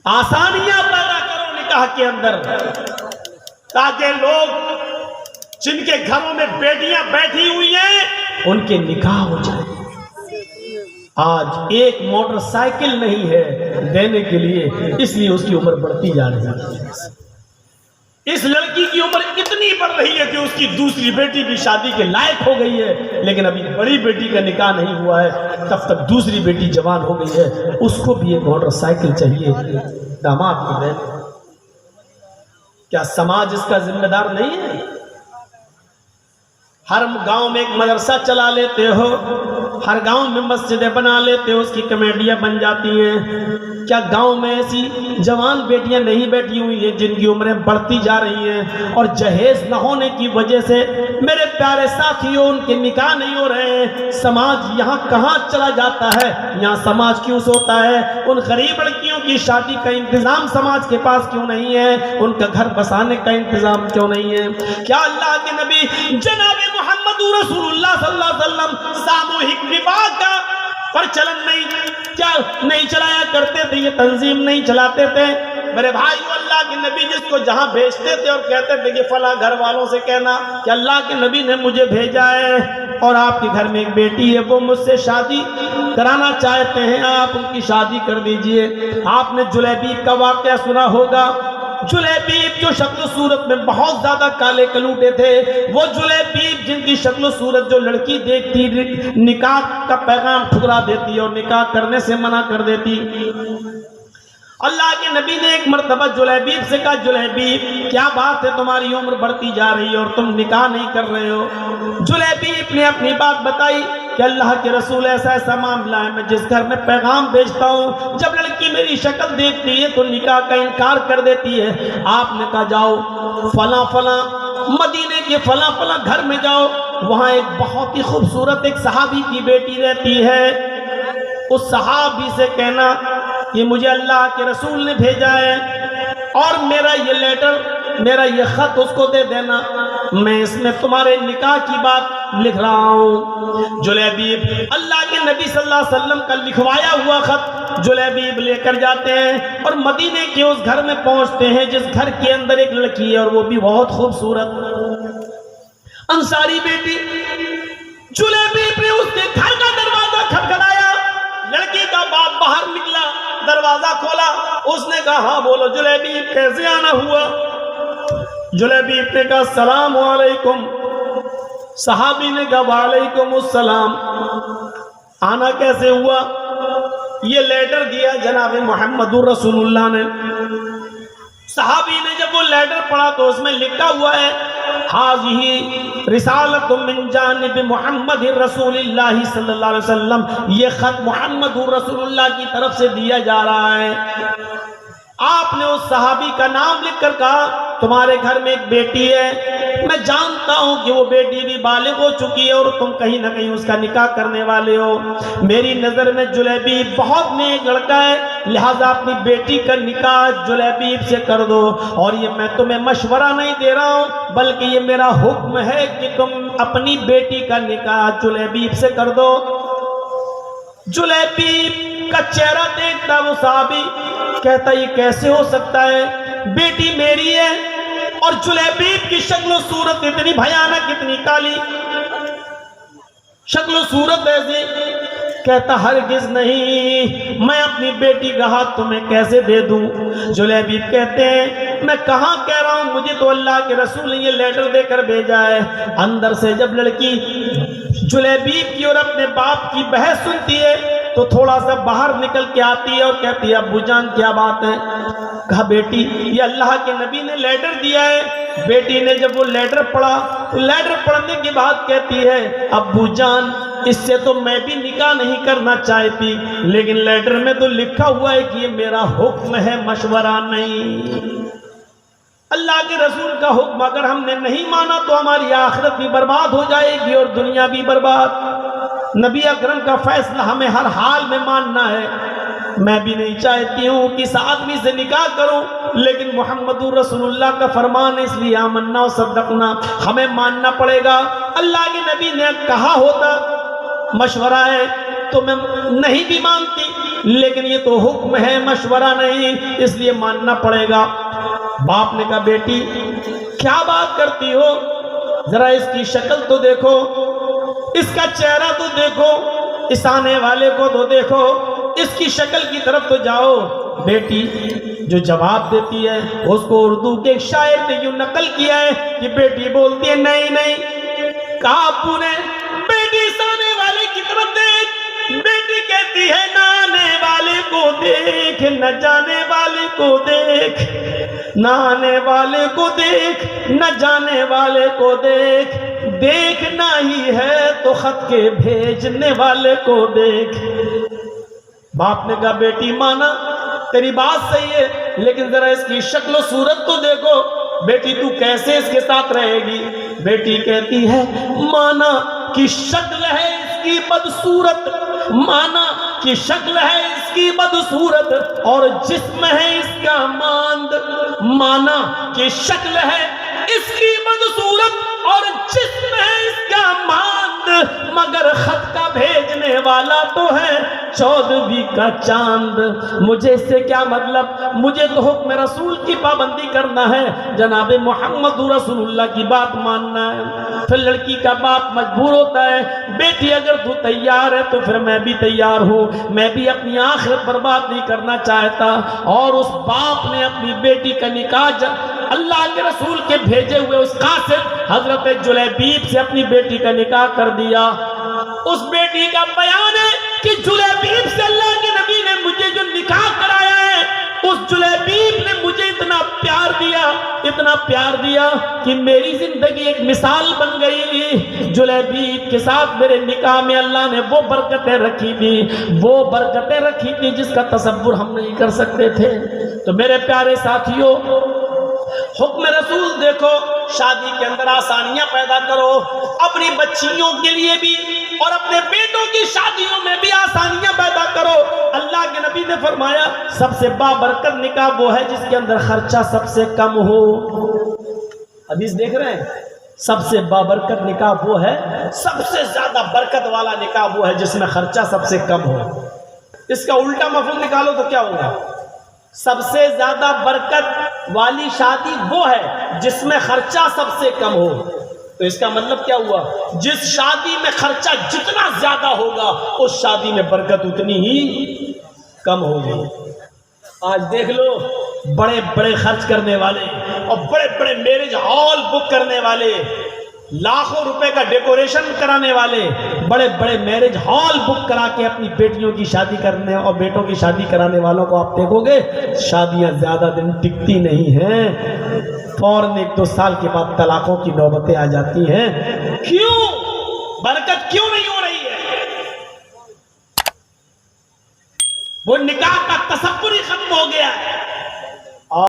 آسانیاں پیدا کرو نکاح کے اندر، تاکہ لوگ جن کے گھروں میں بیٹیاں بیٹھی ہوئی ہیں ان کے نکاح ہو جائے۔ آج ایک موٹر سائیکل نہیں ہے دینے کے لیے، اس لیے اس کی عمر بڑھتی جا رہی ہے۔ اس لڑکی کی عمر اتنی بڑھ رہی ہے کہ اس کی دوسری بیٹی بھی شادی کے لائق ہو گئی ہے، لیکن ابھی بڑی بیٹی کا نکاح نہیں ہوا ہے، تب تک دوسری بیٹی جوان ہو گئی ہے، اس کو بھی ایک موٹر سائیکل چاہیے۔ داماد کی بہن، کیا سماج اس کا ذمہ دار نہیں ہے؟ ہر گاؤں میں ایک مدرسہ چلا لیتے ہو، ہر گاؤں میں مسجدیں بنا لیتے ہو، اس کی کمیٹیاں بن جاتی ہیں۔ کیا گاؤں میں ایسی جوان بیٹیاں نہیں بیٹھی ہوئی ہیں جن کی عمریں بڑھتی جا رہی ہیں اور جہیز نہ ہونے کی وجہ سے میرے پیارے ساتھیوں ان کے نکاح نہیں ہو رہے ہیں؟ سماج یہاں کہاں چلا جاتا ہے؟ یہاں سماج کیوں سوتا ہے؟ ان غریب لڑکیوں کی شادی کا انتظام سماج کے پاس کیوں نہیں ہے؟ ان کا گھر بسانے کا انتظام کیوں نہیں ہے؟ کیا اللہ کے نبی جناب محمد رسول اللہ صلی اللہ علیہ وسلم ساموہک نکاح کا پرچلن نہیں چلایا کرتے تھے؟ یہ تنظیم نہیں چلاتے تھے؟ میرے بھائیو، اللہ کے نبی جس کو جہاں بھیجتے تھے اور کہتے تھے کہ فلاں گھر والوں سے کہنا کہ اللہ کے نبی نے مجھے بھیجا ہے اور آپ کے گھر میں ایک بیٹی ہے، وہ مجھ سے شادی کرانا چاہتے ہیں، آپ ان کی شادی کر دیجئے۔ آپ نے جلیبیب کا واقعہ سنا ہوگا۔ جلیبیب جو شکل و صورت میں بہت زیادہ کالے کلوٹے تھے، وہ جلیبیب جن کی شکل و صورت جو لڑکی دیکھتی نکاح کا پیغام ٹھکرا دیتی اور نکاح کرنے سے منع کر دیتی۔ اللہ کے نبی نے ایک مرتبہ جلیبیب سے کہا، جلیبیب کیا بات ہے، تمہاری عمر بڑھتی جا رہی ہے اور تم نکاح نہیں کر رہے ہو؟ جلیبیب نے اپنی بات بتائی کہ اللہ کے رسول ایسا معاملہ ہے، میں جس گھر میں پیغام بھیجتا ہوں جب لڑکی میری شکل دیکھتی ہے تو نکاح کا انکار کر دیتی ہے۔ آپ نے کہا جاؤ فلاں مدینے کے فلاں گھر میں جاؤ، وہاں ایک بہت ہی خوبصورت ایک صحابی کی بیٹی رہتی ہے، اس صحابی سے کہنا کہ مجھے اللہ کے رسول نے بھیجا ہے اور میرا یہ لیٹر، میرا یہ خط اس کو دے دینا، میں اس میں تمہارے نکاح کی بات لکھ رہا ہوں۔ جلیبیب اللہ کے نبی صلی اللہ علیہ وسلم کا لکھوایا ہوا خط جلیبیب لے کر جاتے ہیں اور مدینے کے اس گھر میں پہنچتے ہیں جس گھر کے اندر ایک لڑکی ہے اور وہ بھی بہت خوبصورت انصاری بیٹی۔ جلیبیب نے اس کے گھر کا دروازہ کھٹکھٹایا، لڑکی کا باپ باہر نکلا، دروازہ کھولا، اس نے کہا ہاں بولو جلیبیب کیسے آنا ہوا؟ جلیبیب نے کہا السلام علیکم۔ صحابی نے کہا وعلیکم السلام۔ آنا کیسے ہوا؟ یہ لیٹر دیا جناب محمد رسول اللہ نے۔ صحابی نے جب وہ لیٹر پڑھا تو اس میں لکھا ہوا ہے حاضی رسالت من جانب محمد رسول اللہ صلی اللہ علیہ وسلم، یہ خط محمد رسول اللہ کی طرف سے دیا جا رہا ہے۔ آپ نے اس صحابی کا نام لکھ کر کہا تمہارے گھر میں ایک بیٹی ہے، میں جانتا ہوں کہ وہ بیٹی بھی بالغ ہو چکی ہے اور تم کہیں نہ کہیں اس کا نکاح کرنے والے ہو، میری نظر میں جلیبیب بہت نیک لڑکا ہے، لہذا اپنی بیٹی کا نکاح جلیبیب سے کر دو، اور یہ میں تمہیں مشورہ نہیں دے رہا ہوں بلکہ یہ میرا حکم ہے کہ تم اپنی بیٹی کا نکاح جلیبیب سے کر دو۔ جلیبیب کا چہرہ دیکھتا وہ صحابی، کہتا یہ کیسے ہو سکتا ہے، بیٹی میری ہے اور جلیبیب کی شکل و صورت اتنی بھیانک، اتنی کالی شکل و صورت ایسی؟ کہتا ہرگز نہیں، میں اپنی بیٹی کا ہاتھ تمہیں کیسے دے دوں؟ جلیبیب کہتے ہیں میں کہاں کہہ رہا ہوں، مجھے تو اللہ کے رسول نے یہ لیٹر دے کر بھیجا ہے۔ اندر سے جب لڑکی جلیبیب کی اور اپنے باپ کی بحث سنتی ہے تو تھوڑا سا باہر نکل کے آتی ہے اور کہتی ہے ابو جان کیا بات ہے؟ کہا بیٹی یہ اللہ کے نبی نے لیٹر دیا ہے۔ بیٹی نے جب وہ لیٹر پڑھا تو لیٹر پڑھنے کے بعد کہتی ہے ابو جان اس سے تو میں بھی نکاح نہیں کرنا چاہتی، لیکن لیٹر میں تو لکھا ہوا ہے کہ یہ میرا حکم ہے، مشورہ نہیں۔ اللہ کے رسول کا حکم اگر ہم نے نہیں مانا تو ہماری آخرت بھی برباد ہو جائے گی اور دنیا بھی برباد۔ نبی اکرم کا فیصلہ ہمیں ہر حال میں ماننا ہے۔ میں بھی نہیں چاہتی ہوں کہ اس آدمی سے نکاح کروں، لیکن محمد رسول اللہ کا فرمان ہے، اس لیے آمنا و صدقنا، ہمیں ماننا پڑے گا۔ اللہ کے نبی نے کہا ہوتا مشورہ ہے تو میں نہیں بھی مانتی، لیکن یہ تو حکم ہے مشورہ نہیں، اس لیے ماننا پڑے گا۔ باپ نے کہا بیٹی کیا بات کرتی ہو، ذرا اس کی شکل تو دیکھو، اس کا چہرہ تو دیکھو، اس آنے والے کو تو دیکھو، اس کی شکل کی طرف تو جاؤ۔ بیٹی جو جواب دیتی ہے اس کو اردو کے ایک شاعر نے یوں نقل کیا ہے کہ بیٹی بولتی ہے نہیں نہیں، کہا ابو نے بیٹی اس آنے والے کی طرف دیکھ، بیٹی کہتی ہے نہ آنے والے کو دیکھ، نہ جانے والے کو دیکھ، نہ آنے والے کو دیکھ، نہ جانے والے کو دیکھ، دیکھنا ہی ہے تو خط کے بھیجنے والے کو دیکھ۔ باپ نے کہا بیٹی مانا تیری بات صحیح ہے، لیکن ذرا اس کی شکل و صورت تو دیکھو، بیٹی تو کیسے اس کے ساتھ رہے گی؟ بیٹی کہتی ہے مانا کی شکل ہے اس کی بدصورت، مانا کی شکل ہے اس کی بدصورت اور جسم ہے اس کا ماند، مانا کی شکل ہے اس کی بدصورت اور جسم ہے اس کا ماند، مگر خط کا بھیجنے والا تو ہے 14ویں کا چاند۔ مجھے اس سے کیا مطلب؟ مجھے تو حکم رسول کی پابندی کرنا ہے، جناب محمد رسول اللہ کی بات ماننا ہے۔ پھر لڑکی کا باپ مجبور ہوتا ہے بیٹی اگر تو تیار ہے تو پھر میں بھی تیار ہوں، میں بھی اپنی آخرت برباد نہیں کرنا چاہتا۔ اور اس باپ نے اپنی بیٹی کا نکاح اللہ کے رسول کے بھیجے ہوئے اس قاصد حضرت جلیبیب سے اپنی بیٹی کا نکاح کر دیا۔ اس بیٹی کا بیان ہے کہ جلیبیب سے اللہ کے نبی نے مجھے جو نکاح کرایا ہے، اس جلیبیب نے مجھے اتنا پیار دیا کہ میری زندگی ایک مثال بن گئی۔ جلیبیب کے ساتھ میرے نکاح میں اللہ نے وہ برکتیں رکھی تھی جس کا تصور ہم نہیں کر سکتے تھے۔ تو میرے پیارے ساتھیوں، حکم رسول دیکھو، شادی کے اندر آسانیاں پیدا کرو، اپنی بچیوں کے لیے بھی اور اپنے بیٹوں کی شادیوں میں بھی آسانیاں پیدا کرو۔ اللہ کے نبی نے فرمایا سب سے بابرکت نکاح وہ ہے جس کے اندر خرچہ سب سے کم ہو۔ حدیث دیکھ رہے ہیں، سب سے بابرکت نکاح وہ ہے، سب سے زیادہ برکت والا نکاح وہ ہے جس میں خرچہ سب سے کم ہو۔ اس کا الٹا مفہوم نکالو تو کیا ہوگا؟ سب سے زیادہ برکت والی شادی وہ ہے جس میں خرچہ سب سے کم ہو۔ تو اس کا مطلب کیا ہوا؟ جس شادی میں خرچہ جتنا زیادہ ہوگا اس شادی میں برکت اتنی ہی کم ہوگی۔ آج دیکھ لو بڑے بڑے خرچ کرنے والے اور بڑے بڑے میرج ہال بک کرنے والے، لاکھوں روپے کا ڈیکوریشن کرانے والے، بڑے بڑے میرج ہال بک کرا کے اپنی بیٹیوں کی شادی کرنے اور بیٹوں کی شادی کرانے والوں کو آپ دیکھو گے شادیاں زیادہ دن ٹکتی نہیں ہیں، فوراً 1-2 سال کے بعد طلاقوں کی نوبتیں آ جاتی ہیں۔ کیوں؟ برکت کیوں نہیں ہو رہی ہے؟ وہ نکاح کا تصور ہی ختم ہو گیا ہے۔